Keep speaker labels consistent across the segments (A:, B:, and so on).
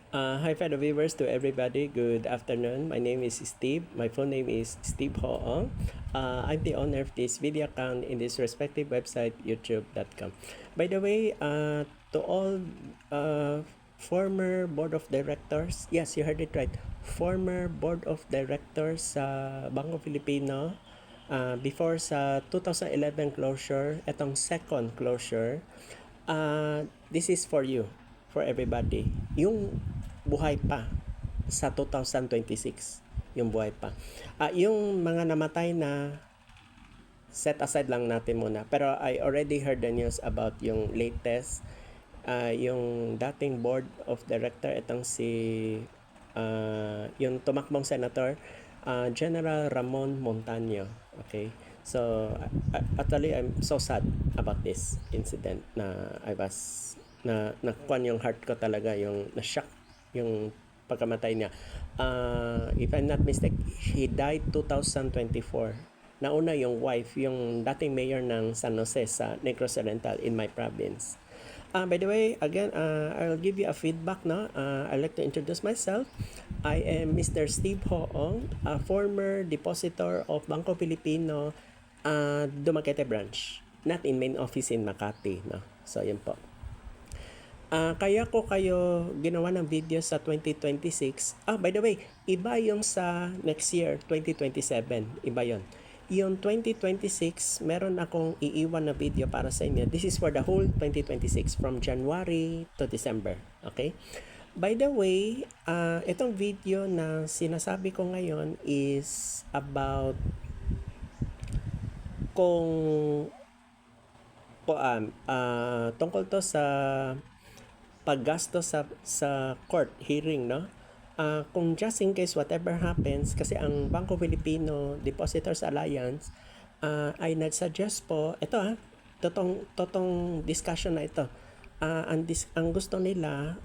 A: Hi fellow viewers, to everybody, good afternoon. My name is Steve. My full name is Steve Hoong. I'm the owner of this video account in this respective website, youtube.com. By the way, to all former board of directors, yes, you heard it right, former board of directors sa Bangko Filipino, before sa 2011 closure, etong second closure, this is for you, for everybody. Yung buhay pa sa 2026, yung buhay pa. Yung mga namatay na, set aside lang natin muna. Pero I already heard the news about yung latest, yung dating board of director, itong si, yung tumakbong senator, General Ramon Montaño. Okay? So, actually, I'm so sad about this incident na I was, nakuan yung heart ko talaga, yung na-shock yung pagkamatay niya. If I'm not mistaken, he died 2024. Nauna yung wife, yung dating mayor ng San Jose sa Negros Oriental in my province. By the way, again, I'll give you a feedback. No? I'd like to introduce myself. I am Mr. Steve Hoong, a former depositor of Bangko Filipino Dumaguete branch. Not in main office in Makati. No? So, yun po. Kaya ko kayo ginawa ng video sa 2026. By the way, iba yung sa next year, 2027. Iba yon. Yung 2026, meron akong iiwan na video para sa inyo. This is for the whole 2026 from January to December. Okay? By the way, itong video na sinasabi ko ngayon is about kung tungkol to sa paggasto sa court hearing, no? Kung just in case whatever happens, kasi ang Bangko Filipino Depositors Alliance ay nagsuggest po, ito totong discussion na ito. Ang gusto nila,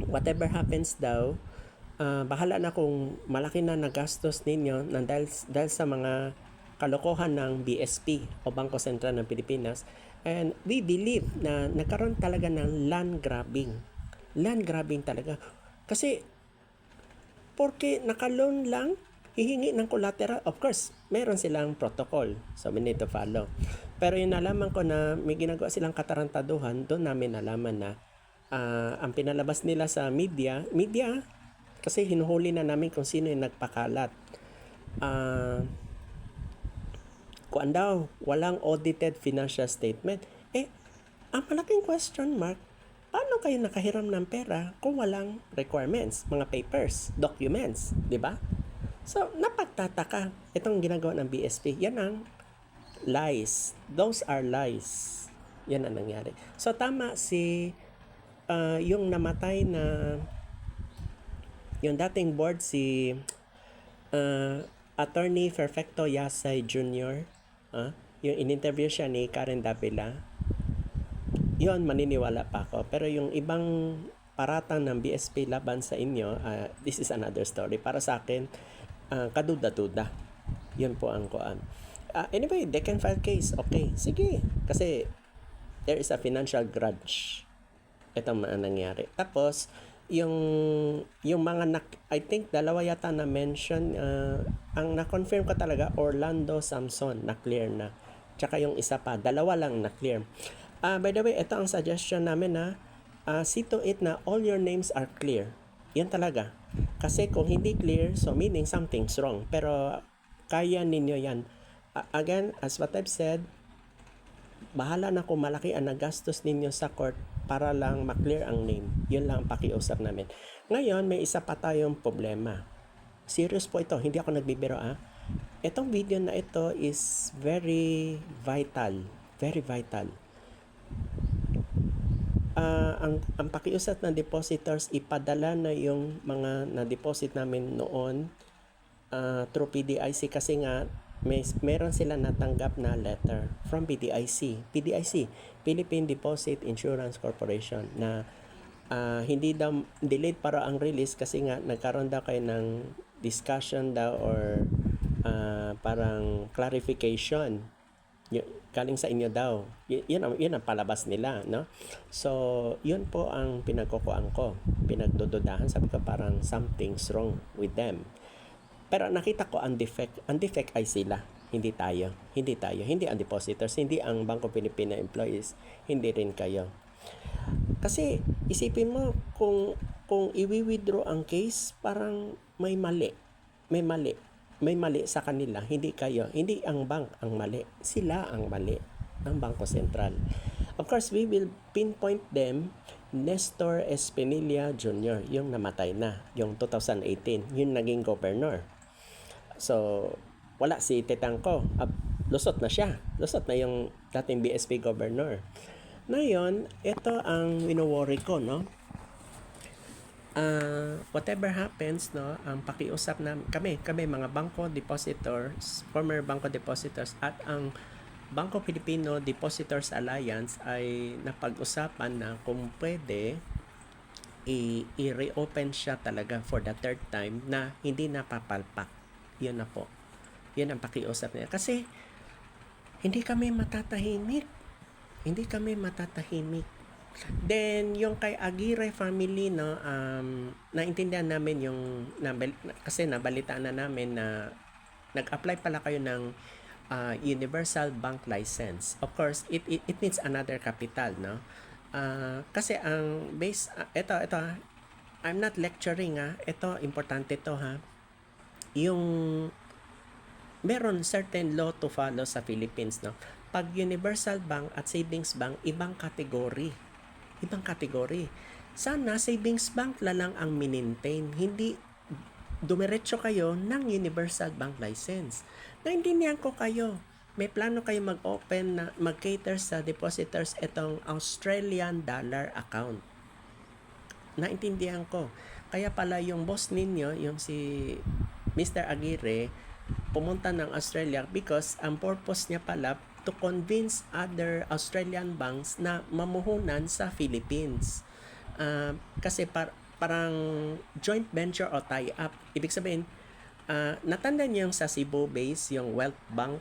A: whatever happens daw, bahala na kung malaki na nagastos ninyo dahil sa mga kalokohan ng BSP o Bangko Sentral ng Pilipinas. And we believe na nagkaroon talaga ng land grabbing. Land grabbing talaga. Kasi, porque nakaloan lang, hihingi ng collateral. Of course, meron silang protocol. So, we need to follow. Pero yung nalaman ko na may ginagawa silang katarantaduhan, doon namin nalaman na ang pinalabas nila sa media, kasi hinuhuli na namin kung sino yung nagpakalat. Kung daw, walang audited financial statement. Ang malaking question mark, paano kayo nakahiram ng pera kung walang requirements, mga papers, documents, di ba? So, napagtataka itong ginagawa ng BSP. Yan ang lies. Those are lies. Yan ang nangyari. So, tama si yung namatay na yung dating board, si Attorney Perfecto Yasay Jr., yung in-interview siya ni Karen Davila, yon maniniwala pa ako. Pero yung ibang paratang ng BSP laban sa inyo, this is another story. Para sa akin, kaduda-duda. Yun po ang kuan. Anyway, they can file case. Okay, sige. Kasi there is a financial grudge. Ito ang nangyari. Tapos, yung mga I think dalawa yata na mention, ang na-confirm ko talaga, Orlando Samson, na-clear na. Tsaka yung isa pa, dalawa lang na-clear. By the way, ito ang suggestion namin na see to it na all your names are clear. Yan talaga. Kasi kung hindi clear, so meaning something's wrong. Pero kaya ninyo yan. Again, as what I've said, bahala na kung malaki ang nagastos ninyo sa court para lang maklear ang name. Yun lang ang pakiusap namin. Ngayon, may isa pa tayong problema. Serious po ito. Hindi ako nagbibiro. Itong video na ito is very vital. Very vital. Ang pakiusap ng depositors, ipadala na yung mga na-deposit namin noon through PDIC kasi nga meron sila natanggap na letter from PDIC, Philippine Deposit Insurance Corporation, na hindi daw delayed para ang release kasi nga nagkaroon daw kayo ng discussion daw or parang clarification galing sa inyo daw. Yun ang palabas nila, no? So, yun po ang pinagkukuhaan ko. Pinagdududahan, sabi ko parang something's wrong with them. Pero nakita ko ang defect ay sila, hindi tayo. Hindi ang depositors, hindi ang Bangko Pilipino employees, hindi rin kayo. Kasi isipin mo kung i-withdraw ang case, parang may mali sa kanila, hindi kayo, hindi ang bank ang mali, sila ang mali, ang Bangko Sentral. Of course, we will pinpoint them. Nestor Espinilla Jr., yung namatay na, yung 2018, yung naging governor. So, wala si Tetangco, lusot na yung dating BSP governor. Ngayon, ito ang wino-worry ko, no? Whatever happens, no, ang pakiusap na kami mga bangko depositors, former bangko depositors at ang Bangko Pilipino Depositors Alliance ay napag-usapan na kung pwede i-reopen siya talaga for the third time na hindi napapalpak. Yun na po. Yun ang pakiusap niya. Kasi hindi kami matatahimik. Then, yung kay Aguirre family, no, naintindihan namin kasi nabalitaan na namin na nag-apply pala kayo ng universal bank license. Of course, it needs another capital, no? Kasi ang base, ito, I'm not lecturing, ito, importante to, ha? Yung, meron certain law to follow sa Philippines, no? Pag universal bank at savings bank, ibang kategory. Sana savings bank lang ang minintain, hindi dumiretso kayo ng universal bank license. Naintindihan ko kayo. May plano kayo mag-open na mag-cater sa depositors itong Australian dollar account. Naintindihan ko. Kaya pala yung boss ninyo, yung si Mr. Aguirre, pumunta ng Australia because ang purpose niya pala to convince other Australian banks na mamuhunan sa Philippines. Kasi parang joint venture o tie-up. Ibig sabihin, natanda niyo yung sa Cebu base, yung Wealth Bank,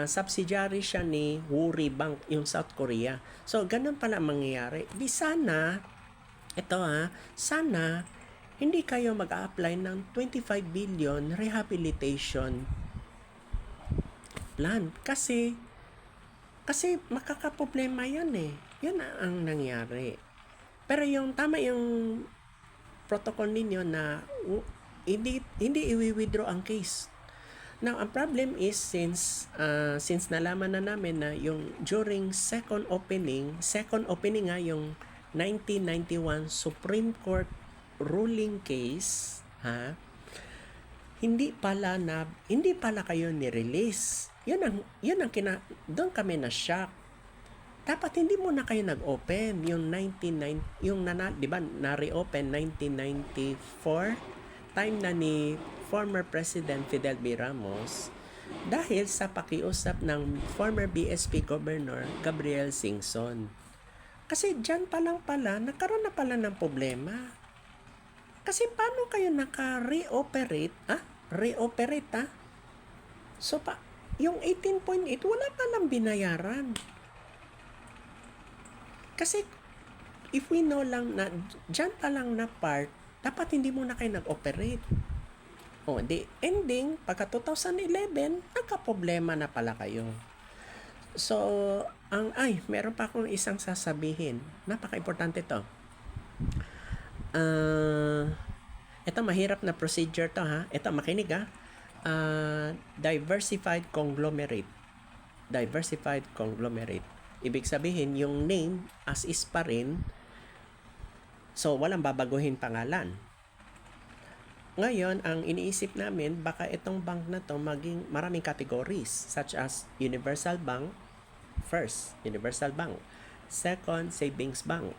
A: subsidiary siya ni Woori Bank, yung South Korea. So, ganun pala mangyayari. Di sana, sana, hindi kayo mag-a-apply ng 25 billion rehabilitation plan. Kasi makakaproblema yan eh. Yan ang nangyari. Pero yung tama yung protocol ninyo na hindi i-withdraw ang case. Now, ang problem is since nalaman na namin na yung during second opening nga yung 1991 Supreme Court ruling case, hindi pala kayo ni-release. Yun ang doon kami na shock. Dapat hindi mo na kayo nag-open yung 'di ba, na-reopen 1994 time na ni former President Fidel B. Ramos dahil sa pakiusap ng former BSP Governor Gabriel Singson. Kasi diyan pa lang pala nagkaroon na pala ng problema. Kasi paano kayo naka-reoperate? Reoperate. So yung 18.8 wala pa lang binayaran. Kasi if we know lang na dyan pa lang na part, dapat hindi mo na kayo nag-operate. The ending, pagka 2011, nagka-problema na pala kayo. So, meron pa akong isang sasabihin. Napaka-importante to. Ito mahirap na procedure to, ha. Ito makinig, ha. Diversified conglomerate. Ibig sabihin, yung name as is pa rin. So, walang babaguhin pangalan. Ngayon, ang iniisip namin, baka itong bank na to maging maraming categories such as Universal Bank, first, Universal Bank. Second, Savings Bank.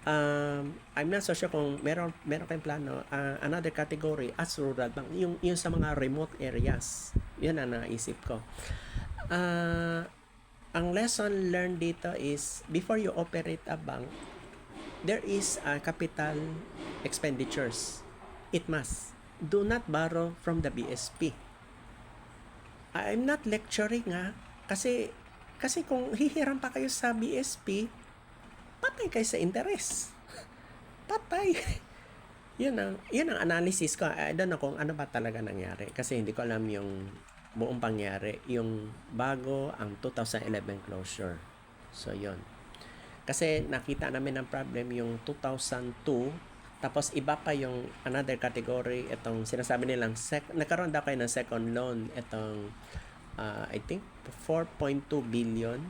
A: I'm not so sure kung meron kayong plano. Another category as Rural Bank. Yung sa mga remote areas. Yun ang naisip ko. Ang lesson learned dito is before you operate a bank, there is capital expenditures. It must. Do not borrow from the BSP. I'm not lecturing kasi kung hihiram pa kayo sa BSP, patay kayo sa interes. Patay. Yun ang analysis ko. I don't know kung ano ba talaga nangyari kasi hindi ko alam yung buong pangyari. Yung bago ang 2011 closure. So, yun. Kasi nakita namin ang problem yung 2002, tapos iba pa yung another category, itong sinasabi nilang nagkaroon daw kayo ng second loan, itong I think 4.2 billion,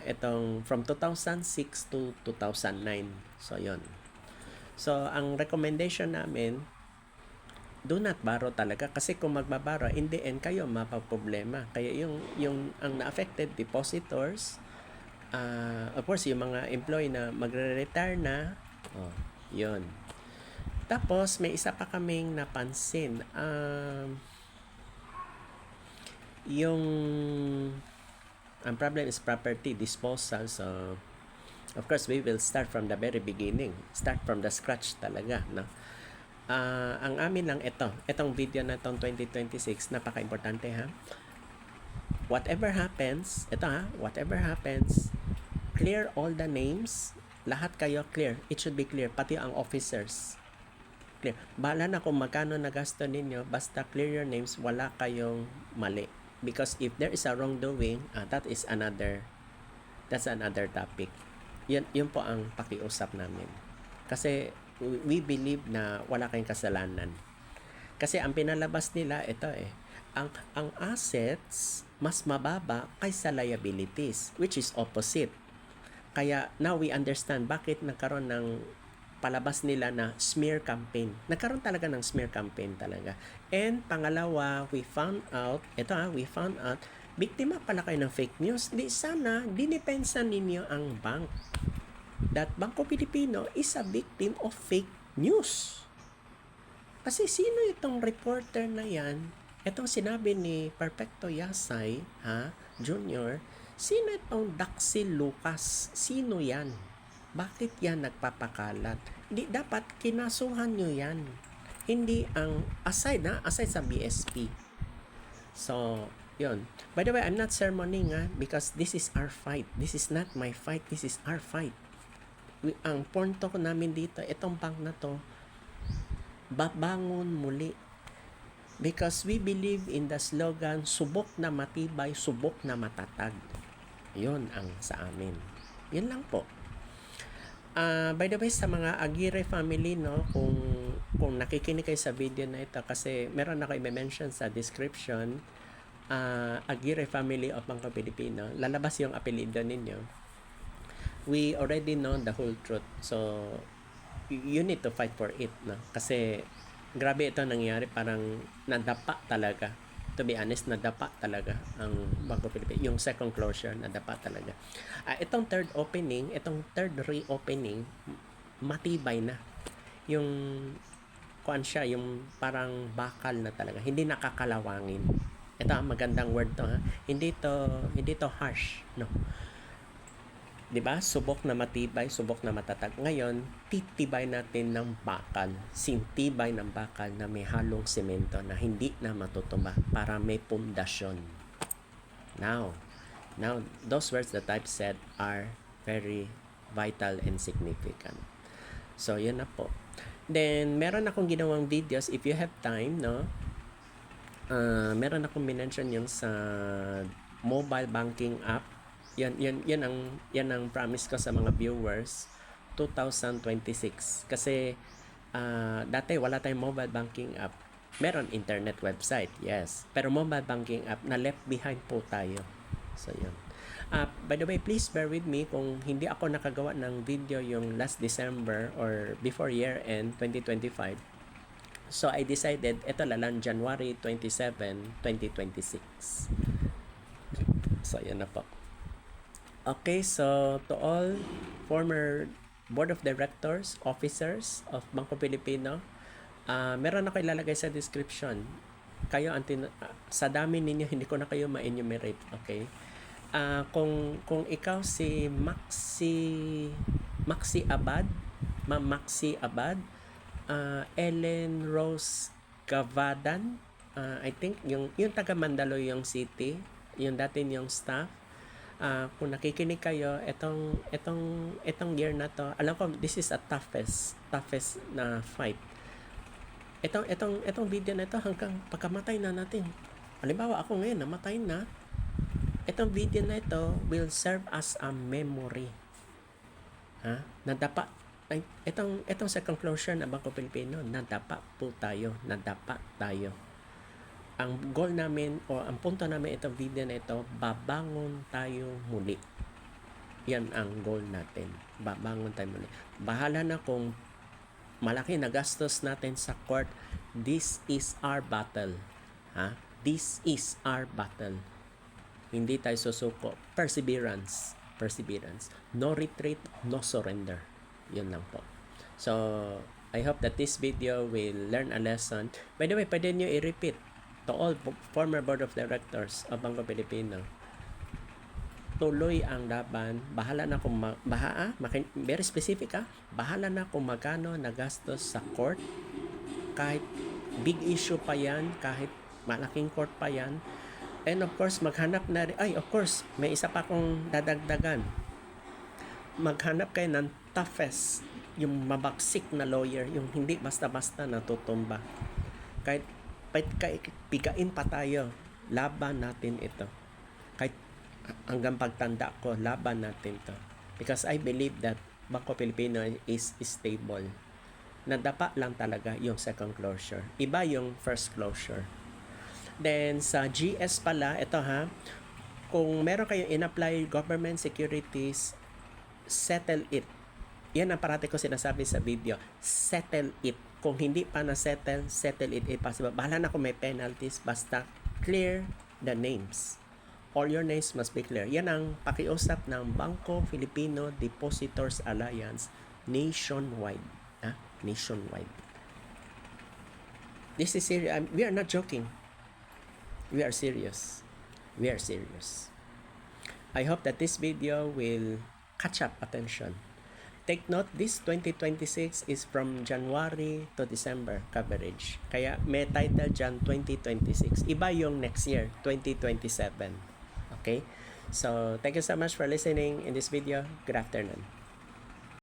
A: itong from 2006 to 2009. So, yun. So, ang recommendation namin, do not borrow talaga kasi kung magbabaro, in the end kayo mapaproblema. Kaya yung ang na-affected depositors, of course, yung mga employee na magre-retire na, yun. Tapos, may isa pa kaming napansin. Ang problem is property disposal. So, of course, we will start from the very beginning. Start from the scratch talaga, no? Ang amin lang itong video na itong 2026, napaka-importante ha. Whatever happens, whatever happens, clear all the names. Lahat kayo clear. It should be clear. Pati ang officers. Clear. Bahala na kung magkano nagasto ninyo. Basta clear your names. Wala kayong mali. Because if there is a wrongdoing, that's another topic. Yun po ang pakiusap namin. Kasi we believe na wala kayong kasalanan. Kasi ang pinalabas nila, ang assets mas mababa kaysa liabilities, which is opposite. Kaya now we understand bakit nagkaroon ng palabas nila na smear campaign. Nagkaroon talaga ng smear campaign talaga. And pangalawa, we found out, biktima pala kayo ng fake news. Sana dinipensa ninyo ang bank. That Bangko Pilipino is a victim of fake news. Kasi sino itong reporter na yan? Itong sinabi ni Perfecto Yasay, Junior, sino itong Daxil Lucas? Sino yan? Bakit yan nagpapakalat? Hindi dapat kinasuhan nyo yan. Hindi ang aside sa BSP. So, yun. By the way, I'm not sermoning because this is our fight. This is not my fight. This is our fight. Ang punto ko namin dito, itong bank na to, babangon muli. Because we believe in the slogan, subok na matibay, subok na matatag. Yun ang sa amin. Yun lang po. By the way, sa mga Aguirre family, no, kung nakikinig kayo sa video na ito, kasi meron ako i-mention sa description, Aguirre family of Bangko Pilipino, lalabas yung apelido ninyo. We already know the whole truth. So, you need to fight for it, no? Kasi grabe ito nangyari, parang nadapa talaga. To be honest, nadapa talaga ang Bangko Pilipino. Yung second closure, nadapa talaga. Itong third reopening, matibay na. Yung yung parang bakal na talaga. Hindi nakakalawangin. Ito ang magandang word to, Hindi to harsh, no? 'Di ba? Subok na matibay, subok na matatag. Ngayon, titibay natin ng bakal, sintibay ng bakal na may halong semento na hindi na matutumba para may pundasyon. Now, those words that I've said are very vital and significant. So, yun na po. Then, meron akong ginawang videos, if you have time, no? Meron akong minention yung sa mobile banking app. Yan ang promise ko sa mga viewers 2026 kasi dati wala tayong mobile banking app. Meron internet website, yes, pero mobile banking app na left behind po tayo. So yun. By the way, please bear with me kung hindi ako nakagawa ng video yung last December or before year end 2025. So I decided ito lang January 27, 2026. So yan na po. Okay, so to all former board of directors, officers of Bangko Pilipino, meron ako ilalagay sa description. Kayo, sa dami ninyo, hindi ko na kayo ma-enumerate, okay? Kung ikaw si Maxi Abad, Ma'am Maxi Abad, Ellen Rose Gavadan, I think yung taga Mandaluyong City, yung dati yung staff, kung nakikinig kayo, itong year na to, alam ko this is a toughest na fight. Itong video na ito hanggang pagkamatay na natin. Halimbawa ako ngayon namatay na, itong video na ito will serve as a memory. Nadapa itong sa conclusion ng Bangko Pilipino, nadapa tayo. Ang goal namin o ang punto namin itong video na ito, babangon tayo muli. Yan ang goal natin. Babangon tayo muli. Bahala na kung malaki na gastos natin sa court. This is our battle. This is our battle. Hindi tayo susuko. Perseverance. No retreat, no surrender. Yun lang po. So, I hope that this video will learn a lesson. By the way, pwede nyo i-repeat to all former board of directors of Bangko Pilipino. Tuloy ang laban. Bahala na kung very specific bahala na kung magkano nagastos sa court. Kahit big issue pa yan, kahit malaking court pa yan. And of course, maghanap na rin. Of course, may isa pa akong dadagdagan. Maghanap kayo ng toughest, yung mabaksik na lawyer, yung hindi basta-basta natutumba. Kahit pigain pa tayo, laban natin ito. Kahit hanggang pagtanda ko, laban natin to. Because I believe that Bangko Pilipino is stable. Nadapa lang talaga yung second closure. Iba yung first closure. Then sa GS pala, ito kung meron kayong in-apply government securities, settle it. Yan ang parati ko sinasabi sa video. Settle it. Kung hindi pa na-settle, settle it if possible. Bahala na kung may penalties, basta clear the names. All your names must be clear. Yan ang pakiusap ng Bangko Filipino Depositors Alliance nationwide. Nationwide. This is serious. We are not joking. We are serious. I hope that this video will catch up attention. Take note, this 2026 is from January to December coverage. Kaya may title dyan 2026. Iba yung next year, 2027. Okay? So, thank you so much for listening in this video. Good afternoon.